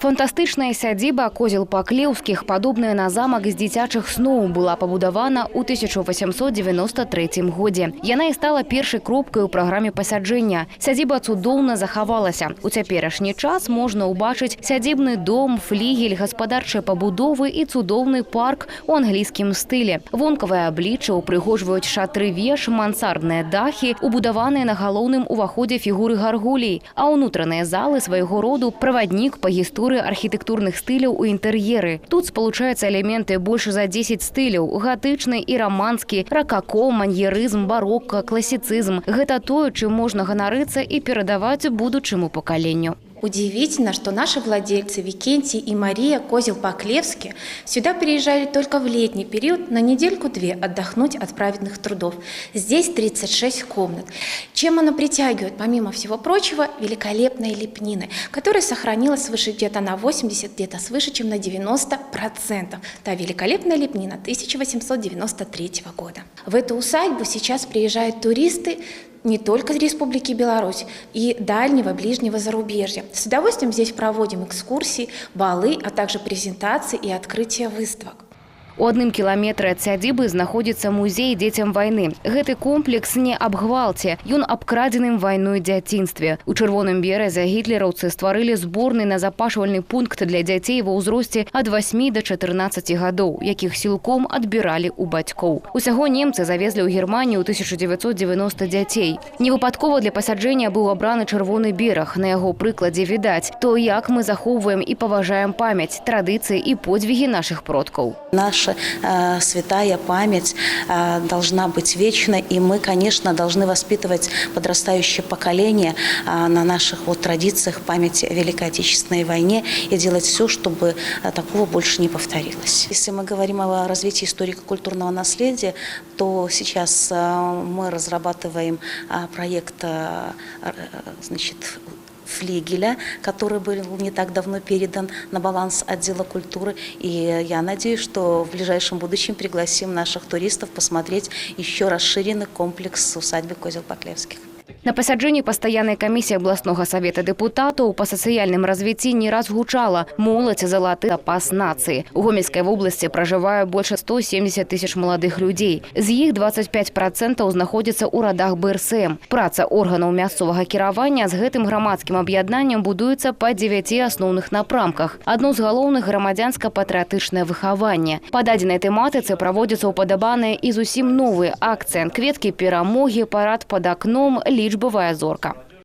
Фантастычная сядзіба Козел-Паклеўскіх, падобная на замак з дзіцячых сноў, была пабудавана ў 1893 годзе. Яна і стала першай кропкай у праграме пасяджэння. Сядзіба цудоўна захавалася. У цяперашні час можна ўбачыць сядзібны дом, флігель, гаспадарчыя пабудовы і цудоўны парк у англійскім стылі. Вонкавае аблічча упрыгожваюць шатры веж, мансардныя дахі, убудаваныя на галоўным уваходзе фігуры гаргулей, а ўнутраныя залы свайго роду праваднік па гісторыі архітэктурных стыляў у інтэр'еры. Тут спалучаюцца элементы больш за 10 стыляў: гатычны і раманскі, ракако, маньерызм, барокко, класіцызм. Гэта тое, чым можна ганарыцца і перадаваць будучаму пакаленню. Удивительно, что наши владельцы Викентий и Мария Козел-Паклевские сюда приезжали только в летний период на недельку-две отдохнуть от праведных трудов. Здесь 36 комнат. Чем она притягивает, помимо всего прочего, великолепной лепнины, которая сохранилась свыше где-то на 80, где-то свыше, чем на 90%. Та великолепная лепнина 1893 года. В эту усадьбу сейчас приезжают туристы не только из Республики Беларусь и дальнего, ближнего зарубежья. С удовольствием здесь проводим экскурсии, балы, а также презентации и открытие выставок. У 1 кіламетры ад сядзібы знаходзіцца музей дзецям вайны. Гэты комплекс не аб гвалце, ён аб крадзеным вайной дзяцінстве. У Чырвоным беразе гітлераўцы стварылі зборны назапашвальны пункт для дзяцей ва ўзросце ад 8 до 14 гадоў, якіх сілком адбіралі ў бацькоў. Усяго немцы завезлі ў Германію ў 1990 дзяцей. Невыпадкова для пасяджэння быў абраны Чырвоны бераг. На яго прыкладзе відаць то, як мы захоўваем і паважаем памяць, традыцыі і подзвігі нашых продкаў. Наша святая память должна быть вечной, и мы, конечно, должны воспитывать подрастающее поколение на наших традициях памяти о Великой Отечественной войне и делать все, чтобы такого больше не повторилось. Если мы говорим о развитии историко-культурного наследия, то сейчас мы разрабатываем проект, флигеля, который был не так давно передан на баланс отдела культуры. И я надеюсь, что в ближайшем будущем пригласим наших туристов посмотреть еще расширенный комплекс усадьбы Козел-Паклевских. На пасяджэнні пастаяннай камісіі абласнога савета дэпутатаў па сацыяльным развіцці не раз гучала: моладзь – залаты запас нацыі. У Гомельскай вобласці пражывае больш 170 тысяч маладых людзей. З іх 25% знаходзяцца ў радах БРСМ. Праца органаў мясцовага кіравання з гэтым грамадскім аб'яднаннем будуецца па 9 асноўных напрамках. Адно з галоўных – грамадзянска-патрыятычнае выхаванне. Па дадзенай тэматыцы праводзяцца ўпадабаныя і зусім новыя акцыі: кветкі перамогі, парад пад акном, лічбавая зорка.